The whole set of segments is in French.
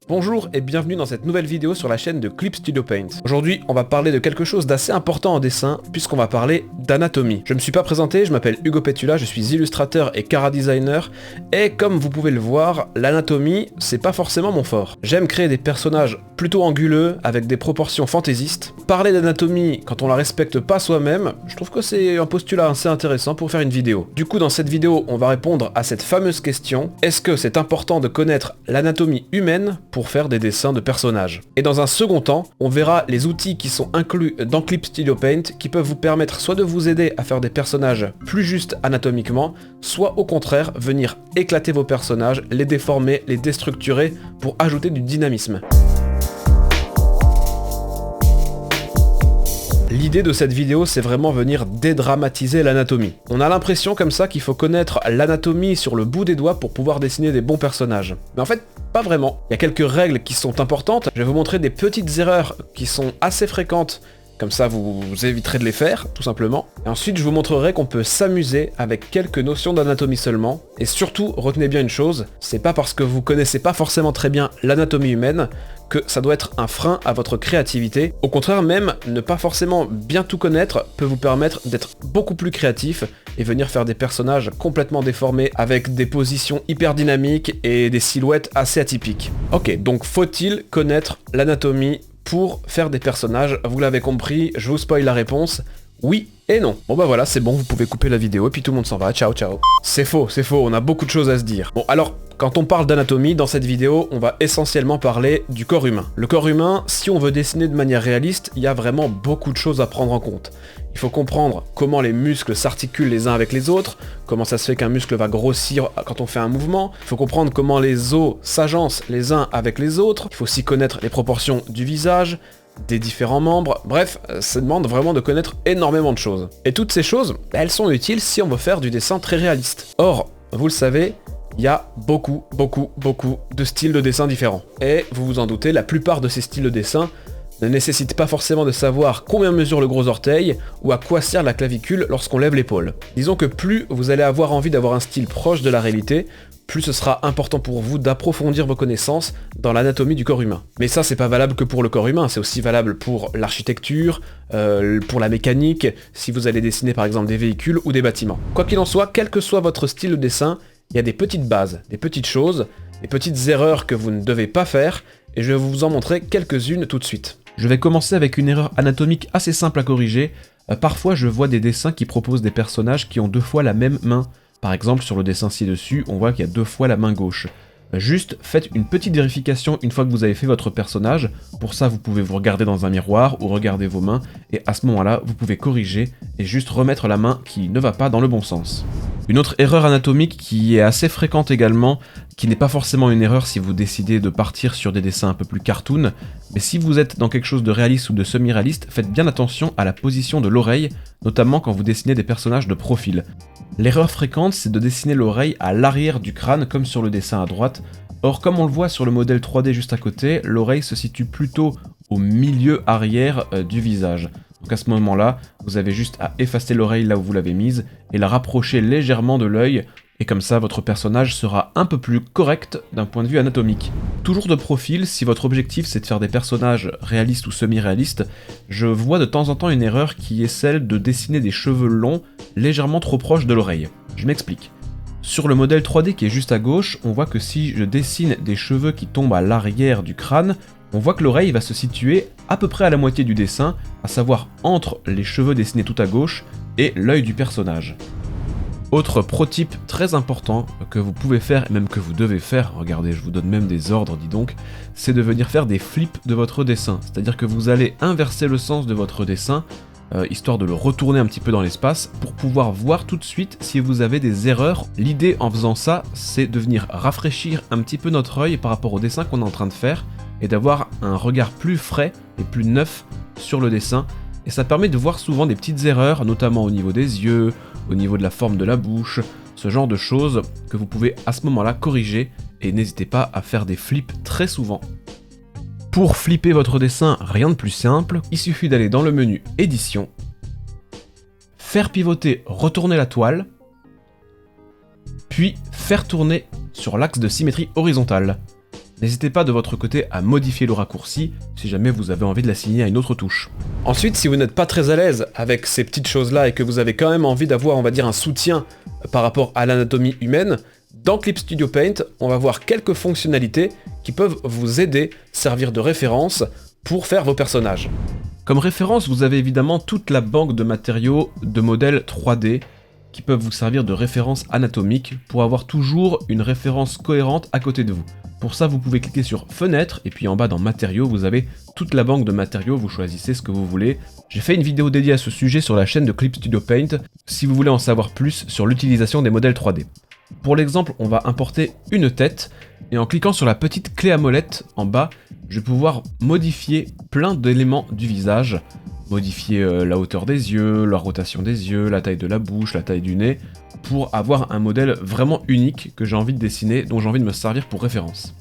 Bonjour et bienvenue dans cette nouvelle vidéo sur la chaîne de Clip Studio Paint. Aujourd'hui, on va parler de quelque chose d'assez important en dessin, puisqu'on va parler d'anatomie. Je me suis pas présenté, je m'appelle Hugo Petula, je suis illustrateur et chara-designer, et comme vous pouvez le voir, l'anatomie, c'est pas forcément mon fort. J'aime créer des personnages plutôt anguleux, avec des proportions fantaisistes. Parler d'anatomie quand on la respecte pas soi-même, je trouve que c'est un postulat assez intéressant pour faire une vidéo. Du coup, dans cette vidéo, on va répondre à cette fameuse question, est-ce que c'est important de connaître l'anatomie humaine pour faire des dessins de personnages? Et dans un second temps, on verra les outils qui sont inclus dans Clip Studio Paint qui peuvent vous permettre soit de vous aider à faire des personnages plus justes anatomiquement, soit au contraire venir éclater vos personnages, les déformer, les déstructurer pour ajouter du dynamisme. L'idée de cette vidéo, c'est vraiment venir dédramatiser l'anatomie. On a l'impression comme ça qu'il faut connaître l'anatomie sur le bout des doigts pour pouvoir dessiner des bons personnages. Mais en fait, pas vraiment. Il y a quelques règles qui sont importantes. Je vais vous montrer des petites erreurs qui sont assez fréquentes. Comme ça, vous éviterez de les faire, tout simplement. Et ensuite, je vous montrerai qu'on peut s'amuser avec quelques notions d'anatomie seulement. Et surtout, retenez bien une chose, c'est pas parce que vous connaissez pas forcément très bien l'anatomie humaine que ça doit être un frein à votre créativité. Au contraire, même, ne pas forcément bien tout connaître peut vous permettre d'être beaucoup plus créatif et venir faire des personnages complètement déformés avec des positions hyper dynamiques et des silhouettes assez atypiques. Ok, donc faut-il connaître l'anatomie pour faire des personnages? Vous l'avez compris, je vous spoil la réponse. Oui et non. Bon bah voilà, c'est bon, vous pouvez couper la vidéo et puis tout le monde s'en va, ciao ciao. C'est faux, on a beaucoup de choses à se dire. Bon alors, quand on parle d'anatomie, dans cette vidéo, on va essentiellement parler du corps humain. Le corps humain, si on veut dessiner de manière réaliste, il y a vraiment beaucoup de choses à prendre en compte. Il faut comprendre comment les muscles s'articulent les uns avec les autres, comment ça se fait qu'un muscle va grossir quand on fait un mouvement, il faut comprendre comment les os s'agencent les uns avec les autres, il faut aussi connaître les proportions du visage, des différents membres, bref, ça demande vraiment de connaître énormément de choses. Et toutes ces choses, elles sont utiles si on veut faire du dessin très réaliste. Or, vous le savez, il y a beaucoup de styles de dessin différents. Et vous vous en doutez, la plupart de ces styles de dessin ne nécessitent pas forcément de savoir combien mesure le gros orteil ou à quoi sert la clavicule lorsqu'on lève l'épaule. Disons que plus vous allez avoir envie d'avoir un style proche de la réalité, plus ce sera important pour vous d'approfondir vos connaissances dans l'anatomie du corps humain. Mais ça, c'est pas valable que pour le corps humain, c'est aussi valable pour l'architecture, pour la mécanique, si vous allez dessiner par exemple des véhicules ou des bâtiments. Quoi qu'il en soit, quel que soit votre style de dessin, il y a des petites bases, des petites choses, des petites erreurs que vous ne devez pas faire, et je vais vous en montrer quelques-unes tout de suite. Je vais commencer avec une erreur anatomique assez simple à corriger. Parfois, je vois des dessins qui proposent des personnages qui ont 2 fois la même main. Par exemple, sur le dessin ci-dessus, on voit qu'il y a 2 fois la main gauche. Juste, faites une petite vérification une fois que vous avez fait votre personnage. Pour ça, vous pouvez vous regarder dans un miroir ou regarder vos mains, et à ce moment-là, vous pouvez corriger et juste remettre la main qui ne va pas dans le bon sens. Une autre erreur anatomique qui est assez fréquente également, qui n'est pas forcément une erreur si vous décidez de partir sur des dessins un peu plus cartoon, mais si vous êtes dans quelque chose de réaliste ou de semi-réaliste, faites bien attention à la position de l'oreille, notamment quand vous dessinez des personnages de profil. L'erreur fréquente, c'est de dessiner l'oreille à l'arrière du crâne, comme sur le dessin à droite. Or, comme on le voit sur le modèle 3D juste à côté, l'oreille se situe plutôt au milieu arrière du visage. Donc à ce moment-là, vous avez juste à effacer l'oreille là où vous l'avez mise et la rapprocher légèrement de l'œil, et comme ça votre personnage sera un peu plus correct d'un point de vue anatomique. Toujours de profil, si votre objectif c'est de faire des personnages réalistes ou semi-réalistes, je vois de temps en temps une erreur qui est celle de dessiner des cheveux longs légèrement trop proches de l'oreille. Je m'explique. Sur le modèle 3D qui est juste à gauche, on voit que si je dessine des cheveux qui tombent à l'arrière du crâne, on voit que l'oreille va se situer à peu près à la moitié du dessin, à savoir entre les cheveux dessinés tout à gauche et l'œil du personnage. Autre pro-tip très important que vous pouvez faire, et même que vous devez faire, regardez, je vous donne même des ordres, dis donc, c'est de venir faire des flips de votre dessin. C'est-à-dire que vous allez inverser le sens de votre dessin, histoire de le retourner un petit peu dans l'espace, pour pouvoir voir tout de suite si vous avez des erreurs. L'idée en faisant ça, c'est de venir rafraîchir un petit peu notre œil par rapport au dessin qu'on est en train de faire, et d'avoir un regard plus frais et plus neuf sur le dessin, et ça permet de voir souvent des petites erreurs, notamment au niveau des yeux, au niveau de la forme de la bouche, ce genre de choses que vous pouvez à ce moment-là corriger, et n'hésitez pas à faire des flips très souvent. Pour flipper votre dessin, rien de plus simple, il suffit d'aller dans le menu édition, faire pivoter, retourner la toile, puis faire tourner sur l'axe de symétrie horizontale. N'hésitez pas de votre côté à modifier le raccourci si jamais vous avez envie de l'assigner à une autre touche. Ensuite, si vous n'êtes pas très à l'aise avec ces petites choses-là et que vous avez quand même envie d'avoir, on va dire, un soutien par rapport à l'anatomie humaine, dans Clip Studio Paint, on va voir quelques fonctionnalités qui peuvent vous aider, servir de référence pour faire vos personnages. Comme référence, vous avez évidemment toute la banque de matériaux de modèles 3D qui peuvent vous servir de référence anatomique pour avoir toujours une référence cohérente à côté de vous. Pour ça, vous pouvez cliquer sur Fenêtre, et puis en bas dans Matériaux, vous avez toute la banque de matériaux, vous choisissez ce que vous voulez. J'ai fait une vidéo dédiée à ce sujet sur la chaîne de Clip Studio Paint, si vous voulez en savoir plus sur l'utilisation des modèles 3D. Pour l'exemple, on va importer une tête, et en cliquant sur la petite clé à molette en bas, je vais pouvoir modifier plein d'éléments du visage, modifier la hauteur des yeux, la rotation des yeux, la taille de la bouche, la taille du nez, pour avoir un modèle vraiment unique que j'ai envie de dessiner, dont j'ai envie de me servir pour référence.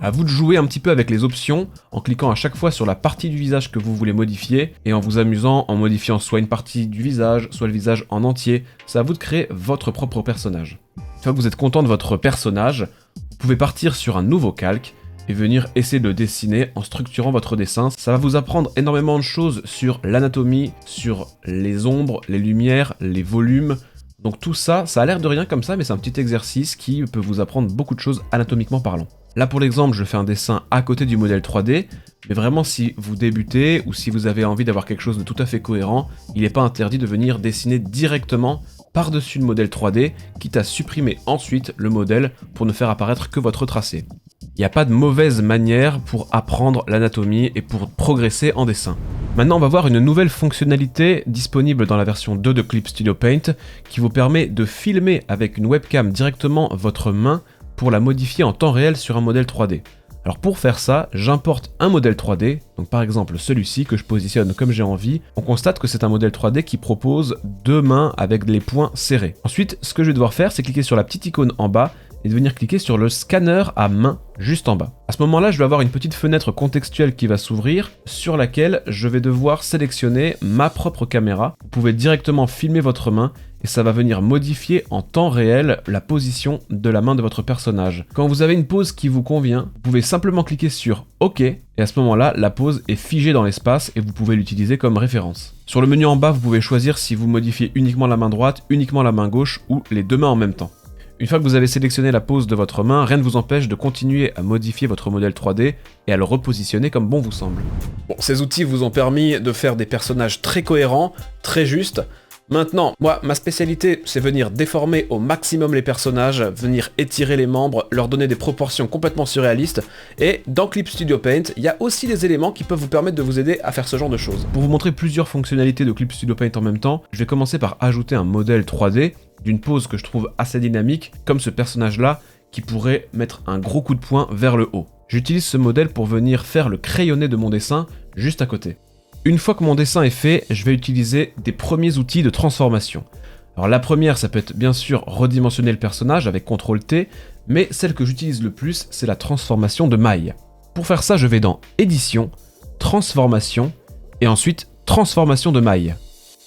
À vous de jouer un petit peu avec les options, en cliquant à chaque fois sur la partie du visage que vous voulez modifier, et en vous amusant en modifiant soit une partie du visage, soit le visage en entier. C'est à vous de créer votre propre personnage. Une fois que vous êtes content de votre personnage, vous pouvez partir sur un nouveau calque, et venir essayer de le dessiner en structurant votre dessin. Ça va vous apprendre énormément de choses sur l'anatomie, sur les ombres, les lumières, les volumes. Donc tout ça, ça a l'air de rien comme ça, mais c'est un petit exercice qui peut vous apprendre beaucoup de choses anatomiquement parlant. Là pour l'exemple, je fais un dessin à côté du modèle 3D, mais vraiment si vous débutez ou si vous avez envie d'avoir quelque chose de tout à fait cohérent, il n'est pas interdit de venir dessiner directement par-dessus le modèle 3D, quitte à supprimer ensuite le modèle pour ne faire apparaître que votre tracé. Il n'y a pas de mauvaise manière pour apprendre l'anatomie et pour progresser en dessin. Maintenant, on va voir une nouvelle fonctionnalité disponible dans la version 2 de Clip Studio Paint qui vous permet de filmer avec une webcam directement votre main pour la modifier en temps réel sur un modèle 3D. Alors pour faire ça, j'importe un modèle 3D, donc par exemple celui-ci que je positionne comme j'ai envie. On constate que c'est un modèle 3D qui propose deux mains avec les poings serrés. Ensuite, ce que je vais devoir faire, c'est cliquer sur la petite icône en bas et de venir cliquer sur le scanner à main juste en bas. À ce moment-là, je vais avoir une petite fenêtre contextuelle qui va s'ouvrir sur laquelle je vais devoir sélectionner ma propre caméra. Vous pouvez directement filmer votre main et ça va venir modifier en temps réel la position de la main de votre personnage. Quand vous avez une pose qui vous convient, vous pouvez simplement cliquer sur OK et à ce moment-là, la pose est figée dans l'espace et vous pouvez l'utiliser comme référence. Sur le menu en bas, vous pouvez choisir si vous modifiez uniquement la main droite, uniquement la main gauche ou les deux mains en même temps. Une fois que vous avez sélectionné la pose de votre main, rien ne vous empêche de continuer à modifier votre modèle 3D et à le repositionner comme bon vous semble. Bon, ces outils vous ont permis de faire des personnages très cohérents, très justes. Maintenant, moi, ma spécialité, c'est venir déformer au maximum les personnages, venir étirer les membres, leur donner des proportions complètement surréalistes, et dans Clip Studio Paint, il y a aussi des éléments qui peuvent vous permettre de vous aider à faire ce genre de choses. Pour vous montrer plusieurs fonctionnalités de Clip Studio Paint en même temps, je vais commencer par ajouter un modèle 3D d'une pose que je trouve assez dynamique, comme ce personnage-là, qui pourrait mettre un gros coup de poing vers le haut. J'utilise ce modèle pour venir faire le crayonné de mon dessin juste à côté. Une fois que mon dessin est fait, je vais utiliser des premiers outils de transformation. Alors la première, ça peut être bien sûr redimensionner le personnage avec CTRL-T, mais celle que j'utilise le plus, c'est la transformation de maille. Pour faire ça, je vais dans Édition, Transformation, et ensuite Transformation de maille.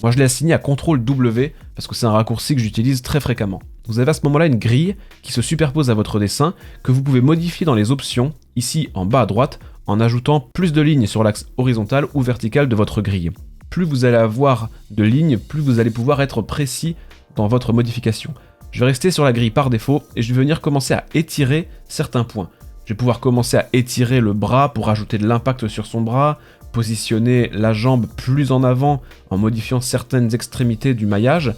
Moi je l'ai assigné à CTRL-W, parce que c'est un raccourci que j'utilise très fréquemment. Vous avez à ce moment-là une grille qui se superpose à votre dessin, que vous pouvez modifier dans les options, ici en bas à droite, en ajoutant plus de lignes sur l'axe horizontal ou vertical de votre grille. Plus vous allez avoir de lignes, plus vous allez pouvoir être précis dans votre modification. Je vais rester sur la grille par défaut et je vais venir commencer à étirer certains points. Je vais pouvoir commencer à étirer le bras pour ajouter de l'impact sur son bras, positionner la jambe plus en avant en modifiant certaines extrémités du maillage,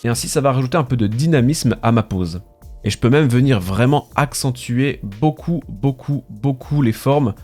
et ainsi ça va rajouter un peu de dynamisme à ma pose. Et je peux même venir vraiment accentuer beaucoup les formes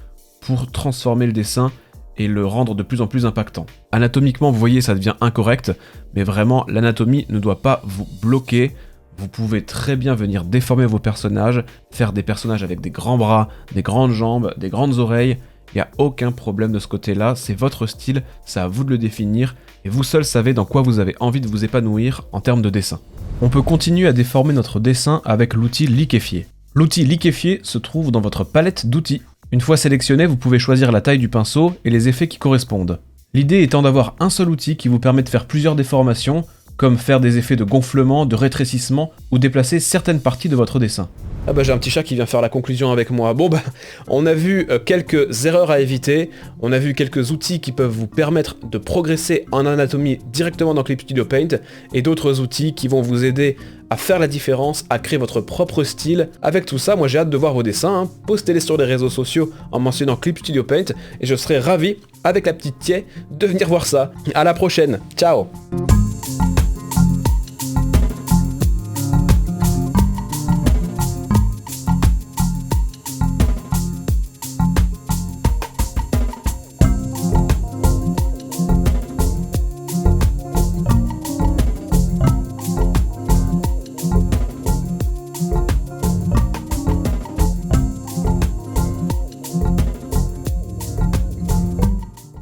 pour transformer le dessin et le rendre de plus en plus impactant. Anatomiquement, vous voyez, ça devient incorrect, mais vraiment, l'anatomie ne doit pas vous bloquer. Vous pouvez très bien venir déformer vos personnages, faire des personnages avec des grands bras, des grandes jambes, des grandes oreilles. Il n'y a aucun problème de ce côté-là, c'est votre style, c'est à vous de le définir, et vous seul savez dans quoi vous avez envie de vous épanouir en termes de dessin. On peut continuer à déformer notre dessin avec l'outil liquéfier. L'outil liquéfier se trouve dans votre palette d'outils. Une fois sélectionné, vous pouvez choisir la taille du pinceau et les effets qui correspondent. L'idée étant d'avoir un seul outil qui vous permet de faire plusieurs déformations, comme faire des effets de gonflement, de rétrécissement ou déplacer certaines parties de votre dessin. Ah bah j'ai un petit chat qui vient faire la conclusion avec moi. Bon bah, on a vu quelques erreurs à éviter, on a vu quelques outils qui peuvent vous permettre de progresser en anatomie directement dans Clip Studio Paint, et d'autres outils qui vont vous aider à faire la différence, à créer votre propre style. Avec tout ça, moi j'ai hâte de voir vos dessins, hein. Postez-les sur les réseaux sociaux en mentionnant Clip Studio Paint, et je serai ravi, avec la petite Thier, de venir voir ça. À la prochaine, ciao.